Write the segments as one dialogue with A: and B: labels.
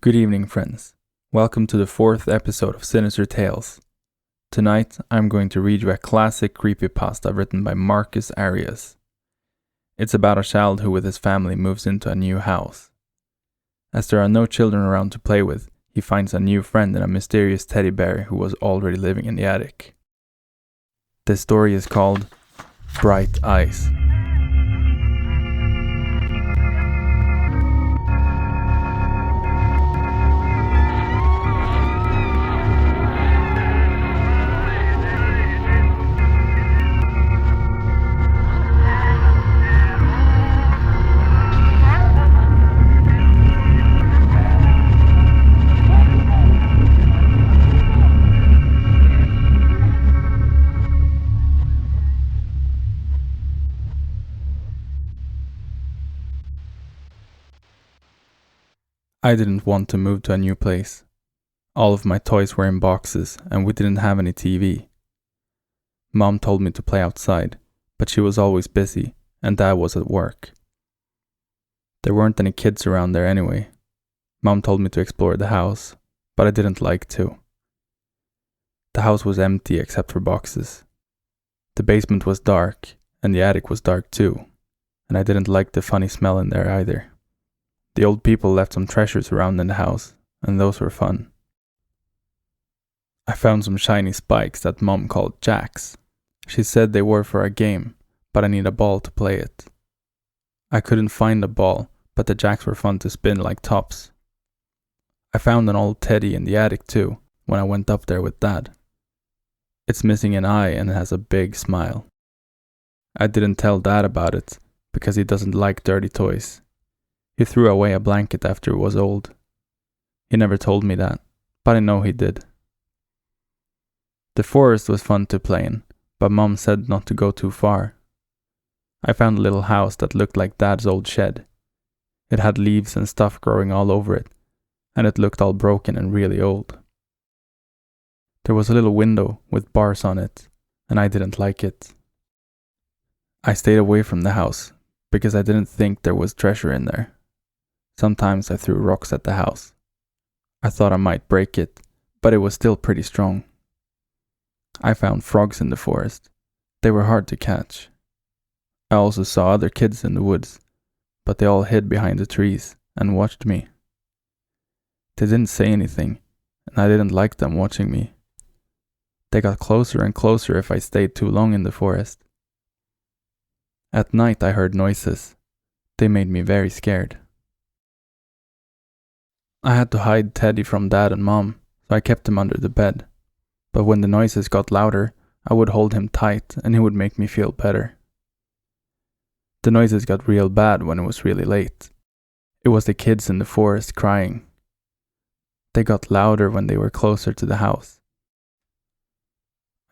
A: Good evening, friends. Welcome to the 4th episode of Sinister Tales. Tonight, I'm going to read you a classic creepypasta written by Marcus Arias. It's about a child who with his family moves into a new house. As there are no children around to play with, he finds a new friend in a mysterious teddy bear who was already living in the attic. This story is called Bright Eyes. I didn't want to move to a new place. All of my toys were in boxes and we didn't have any TV. Mom told me to play outside, but she was always busy and Dad was at work. There weren't any kids around there anyway. Mom told me to explore the house, but I didn't like to. The house was empty except for boxes. The basement was dark and the attic was dark too, and I didn't like the funny smell in there either. The old people left some treasures around in the house, and those were fun. I found some shiny spikes that Mom called jacks. She said they were for a game, but I need a ball to play it. I couldn't find a ball, but the jacks were fun to spin like tops. I found an old teddy in the attic too, when I went up there with Dad. It's missing an eye and it has a big smile. I didn't tell Dad about it, because he doesn't like dirty toys. He threw away a blanket after it was old. He never told me that, but I know he did. The forest was fun to play in, but Mom said not to go too far. I found a little house that looked like Dad's old shed. It had leaves and stuff growing all over it, and it looked all broken and really old. There was a little window with bars on it, and I didn't like it. I stayed away from the house, because I didn't think there was treasure in there. Sometimes I threw rocks at the house. I thought I might break it, but it was still pretty strong. I found frogs in the forest. They were hard to catch. I also saw other kids in the woods, but they all hid behind the trees and watched me. They didn't say anything, and I didn't like them watching me. They got closer and closer if I stayed too long in the forest. At night I heard noises. They made me very scared. I had to hide Teddy from Dad and Mom, so I kept him under the bed. But when the noises got louder, I would hold him tight and he would make me feel better. The noises got real bad when it was really late. It was the kids in the forest crying. They got louder when they were closer to the house.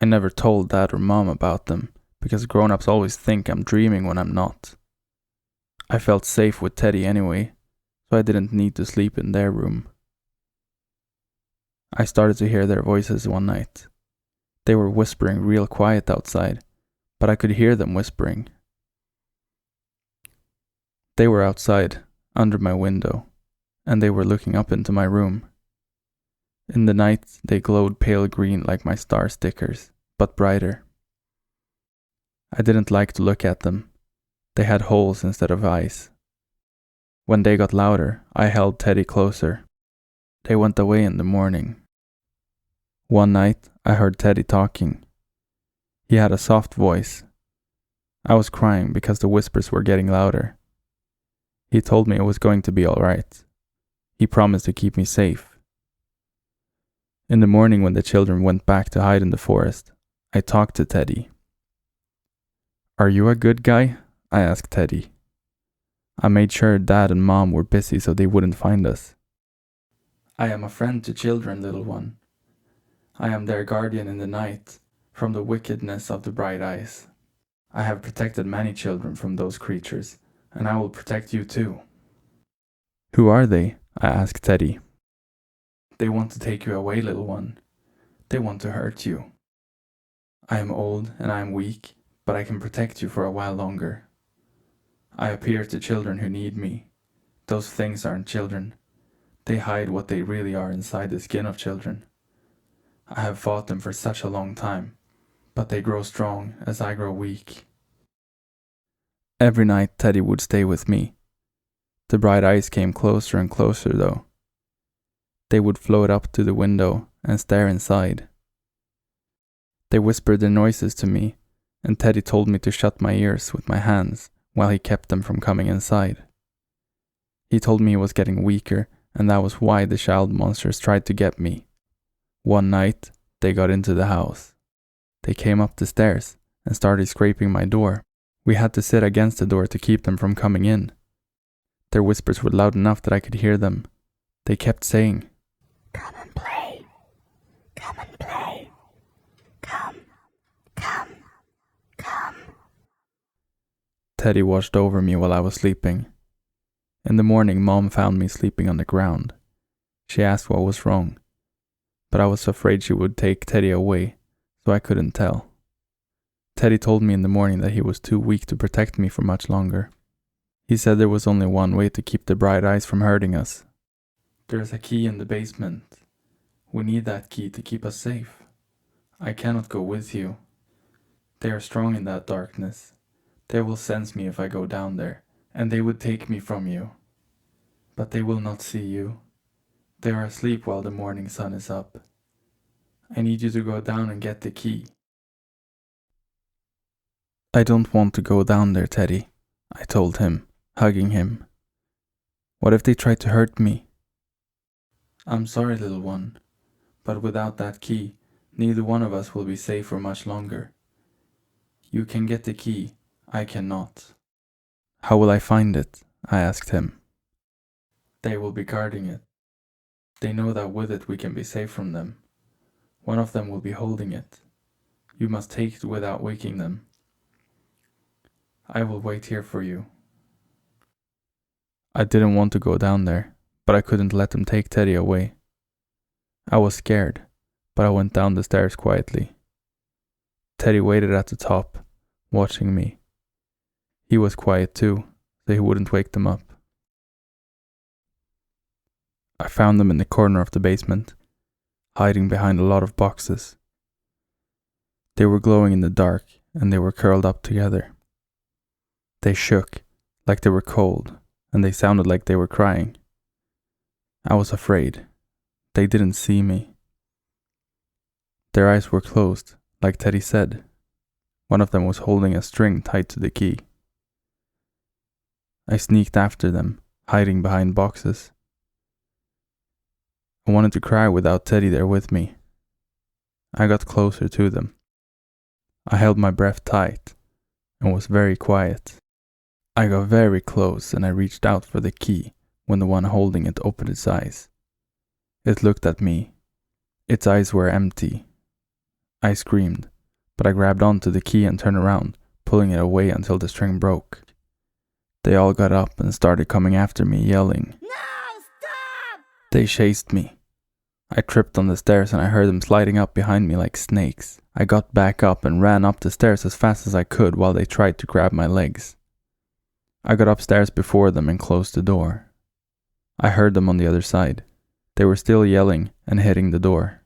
A: I never told Dad or Mom about them, because grown-ups always think I'm dreaming when I'm not. I felt safe with Teddy anyway, so I didn't need to sleep in their room. I started to hear their voices one night. They were whispering real quiet outside, but I could hear them whispering. They were outside, under my window, and they were looking up into my room. In the night, they glowed pale green like my star stickers, but brighter. I didn't like to look at them. They had holes instead of eyes. When they got louder, I held Teddy closer. They went away in the morning. One night, I heard Teddy talking. He had a soft voice. I was crying because the whispers were getting louder. He told me it was going to be all right. He promised to keep me safe. In the morning when the children went back to hide in the forest, I talked to Teddy. "Are you a good guy?" I asked Teddy. I made sure Dad and Mom were busy so they wouldn't find us. "I am a friend to children, little one. I am their guardian in the night, from the wickedness of the bright eyes. I have protected many children from those creatures, and I will protect you too." "Who are they?" I asked Teddy. "They want to take you away, little one. They want to hurt you. I am old and I am weak, but I can protect you for a while longer. I appear to children who need me. Those things aren't children. They hide what they really are inside the skin of children. I have fought them for such a long time, but they grow strong as I grow weak. Every night Teddy would stay with me. The bright eyes came closer and closer though. They would float up to the window and stare inside. They whispered their noises to me, and Teddy told me to shut my ears with my hands while he kept them from coming inside. He told me he was getting weaker, and that was why the child monsters tried to get me. One night, they got into the house. They came up the stairs and started scraping my door. We had to sit against the door to keep them from coming in. Their whispers were loud enough that I could hear them. They kept saying,
B: "Come and play. Come and play. Come, come, come."
A: Teddy watched over me while I was sleeping. In the morning, Mom found me sleeping on the ground. She asked what was wrong, but I was afraid she would take Teddy away, so I couldn't tell. Teddy told me in the morning that he was too weak to protect me for much longer. He said there was only one way to keep the bright eyes from hurting us. "There's a key in the basement. We need that key to keep us safe. I cannot go with you. They are strong in that darkness. They will sense me if I go down there, and they would take me from you. But they will not see you. They are asleep while the morning sun is up. I need you to go down and get the key." "I don't want to go down there, Teddy," I told him, hugging him. "What if they try to hurt me?" "I'm sorry, little one, but without that key, neither one of us will be safe for much longer. You can get the key, I cannot." "How will I find it?" I asked him. "They will be guarding it. They know that with it we can be safe from them. One of them will be holding it. You must take it without waking them. I will wait here for you." I didn't want to go down there, but I couldn't let them take Teddy away. I was scared, but I went down the stairs quietly. Teddy waited at the top, watching me. He was quiet too, so he wouldn't wake them up. I found them in the corner of the basement, hiding behind a lot of boxes. They were glowing in the dark, and they were curled up together. They shook, like they were cold, and they sounded like they were crying. I was afraid. They didn't see me. Their eyes were closed, like Teddy said. One of them was holding a string tied to the key. I sneaked after them, hiding behind boxes. I wanted to cry without Teddy there with me. I got closer to them. I held my breath tight and was very quiet. I got very close and I reached out for the key when the one holding it opened its eyes. It looked at me. Its eyes were empty. I screamed, but I grabbed onto the key and turned around, pulling it away until the string broke. They all got up and started coming after me, yelling,
B: "No, stop!"
A: They chased me. I tripped on the stairs and I heard them sliding up behind me like snakes. I got back up and ran up the stairs as fast as I could while they tried to grab my legs. I got upstairs before them and closed the door. I heard them on the other side. They were still yelling and hitting the door.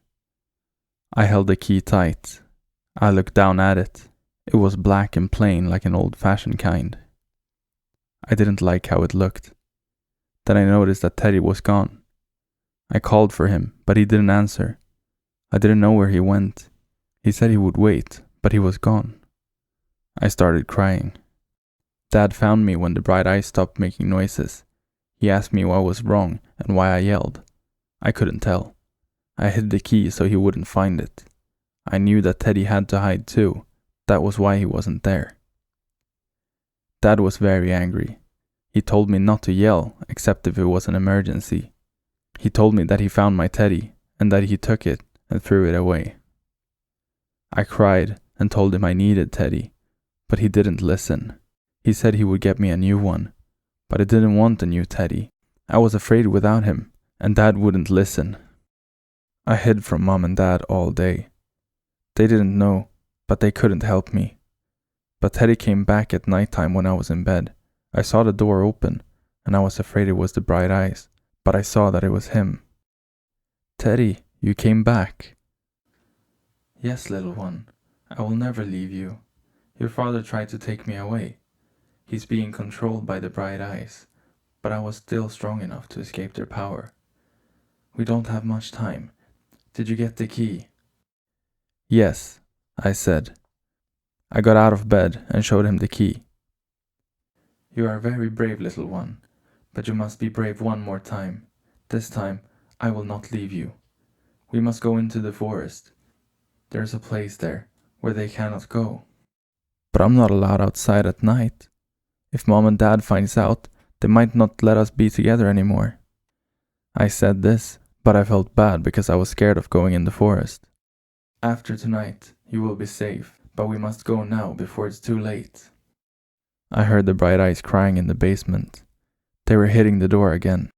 A: I held the key tight. I looked down at it. It was black and plain like an old-fashioned kind. I didn't like how it looked. Then I noticed that Teddy was gone. I called for him, but he didn't answer. I didn't know where he went. He said he would wait, but he was gone. I started crying. Dad found me when the bright eyes stopped making noises. He asked me what was wrong and why I yelled. I couldn't tell. I hid the key so he wouldn't find it. I knew that Teddy had to hide too. That was why he wasn't there. Dad was very angry. He told me not to yell except if it was an emergency. He told me that he found my Teddy and that he took it and threw it away. I cried and told him I needed Teddy, but he didn't listen. He said he would get me a new one, but I didn't want a new Teddy. I was afraid without him, and Dad wouldn't listen. I hid from Mom and Dad all day. They didn't know, but they couldn't help me. But Teddy came back at nighttime when I was in bed. I saw the door open, and I was afraid it was the bright eyes, but I saw that it was him. "Teddy, you came back." "Yes, little one. I will never leave you. Your father tried to take me away. He's being controlled by the bright eyes, but I was still strong enough to escape their power. We don't have much time. Did you get the key?" "Yes," I said. I got out of bed and showed him the key. "You are very brave, little one, but you must be brave one more time. This time, I will not leave you. We must go into the forest. There's a place there where they cannot go." "But I'm not allowed outside at night. If Mom and Dad finds out, they might not let us be together anymore." I said this, but I felt bad because I was scared of going in the forest. "After tonight, you will be safe, but we must go now before it's too late." I heard the bright eyes crying in the basement. They were hitting the door again.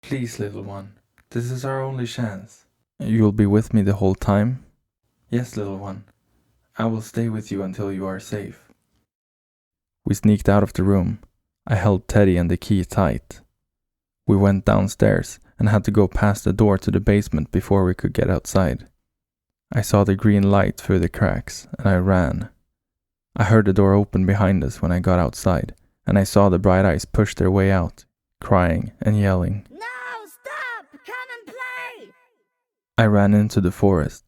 A: "Please, little one, this is our only chance." "You'll be with me the whole time?" "Yes, little one. I will stay with you until you are safe." We sneaked out of the room. I held Teddy and the key tight. We went downstairs and had to go past the door to the basement before we could get outside. I saw the green light through the cracks and I ran. I heard the door open behind us when I got outside, and I saw the bright eyes push their way out, crying and yelling.
B: No, stop! Come and play!
A: I ran into the forest.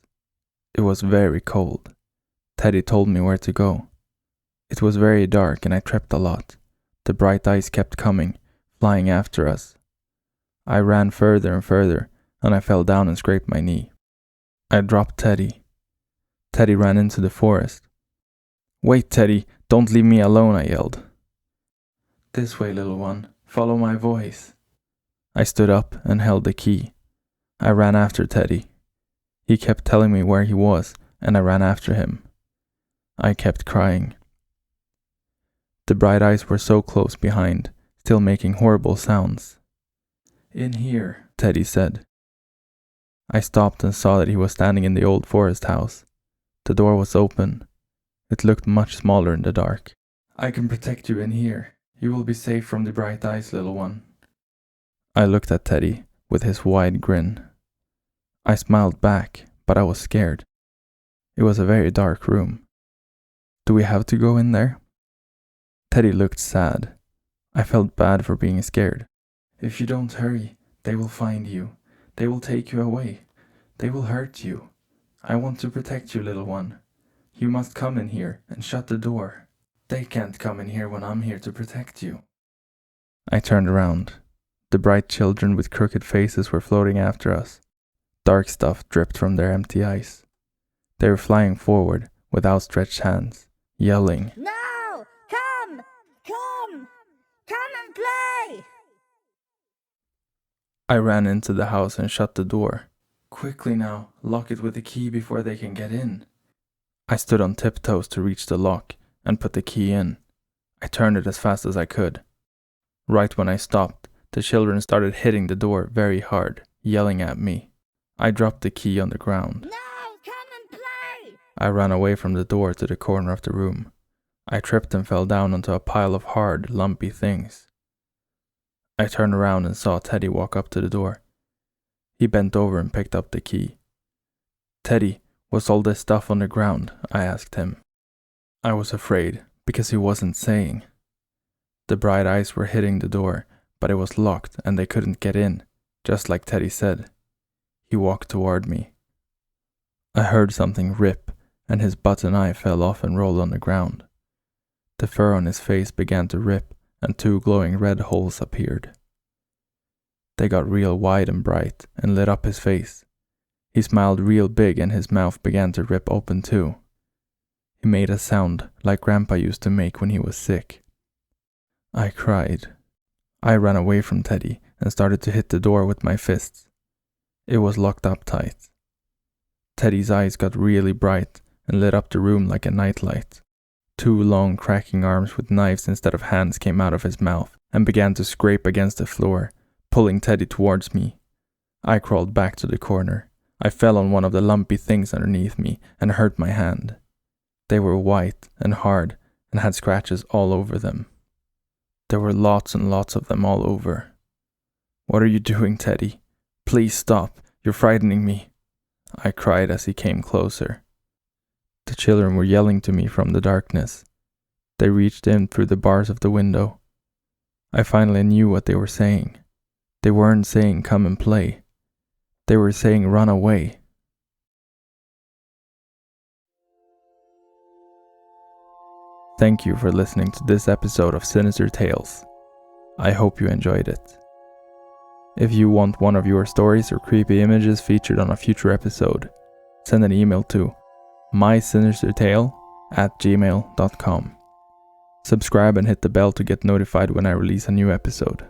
A: It was very cold. Teddy told me where to go. It was very dark and I tripped a lot. The bright eyes kept coming, flying after us. I ran further and further, and I fell down and scraped my knee. I dropped Teddy. Teddy ran into the forest. "Wait, Teddy, don't leave me alone," I yelled. "This way, little one, follow my voice." I stood up and held the key. I ran after Teddy. He kept telling me where he was, and I ran after him. I kept crying. The bright eyes were so close behind, still making horrible sounds. "In here," Teddy said. I stopped and saw that he was standing in the old forest house. The door was open. It looked much smaller in the dark. "I can protect you in here. You will be safe from the bright eyes, little one." I looked at Teddy with his wide grin. I smiled back, but I was scared. It was a very dark room. "Do we have to go in there?" Teddy looked sad. I felt bad for being scared. "If you don't hurry, they will find you. They will take you away. They will hurt you. I want to protect you, little one. You must come in here and shut the door. They can't come in here when I'm here to protect you." I turned around. The bright children with crooked faces were floating after us. Dark stuff dripped from their empty eyes. They were flying forward with outstretched hands, yelling,
B: No! Come! Come! Come and play!
A: I ran into the house and shut the door. "Quickly now, lock it with the key before they can get in." I stood on tiptoes to reach the lock and put the key in. I turned it as fast as I could. Right when I stopped, the children started hitting the door very hard, yelling at me. I dropped the key on the ground.
B: No! Come and play!
A: I ran away from the door to the corner of the room. I tripped and fell down onto a pile of hard, lumpy things. I turned around and saw Teddy walk up to the door. He bent over and picked up the key. "Teddy, what's all this stuff on the ground?" I asked him. I was afraid, because he wasn't saying. The bright eyes were hitting the door, but it was locked and they couldn't get in, just like Teddy said. He walked toward me. I heard something rip, and his button eye fell off and rolled on the ground. The fur on his face began to rip, and 2 glowing red holes appeared. They got real wide and bright and lit up his face. He smiled real big and his mouth began to rip open too. He made a sound like Grandpa used to make when he was sick. I cried. I ran away from Teddy and started to hit the door with my fists. It was locked up tight. Teddy's eyes got really bright and lit up the room like a nightlight. 2 long cracking arms with knives instead of hands came out of his mouth and began to scrape against the floor, pulling Teddy towards me. I crawled back to the corner. I fell on one of the lumpy things underneath me and hurt my hand. They were white and hard and had scratches all over them. There were lots and lots of them all over. "What are you doing, Teddy? Please stop. You're frightening me," I cried as he came closer. The children were yelling to me from the darkness. They reached in through the bars of the window. I finally knew what they were saying. They weren't saying come and play. They were saying run away. Thank you for listening to this episode of Sinister Tales. I hope you enjoyed it. If you want one of your stories or creepy images featured on a future episode, send an email to mysinistertale@gmail.com. Subscribe and hit the bell to get notified when I release a new episode.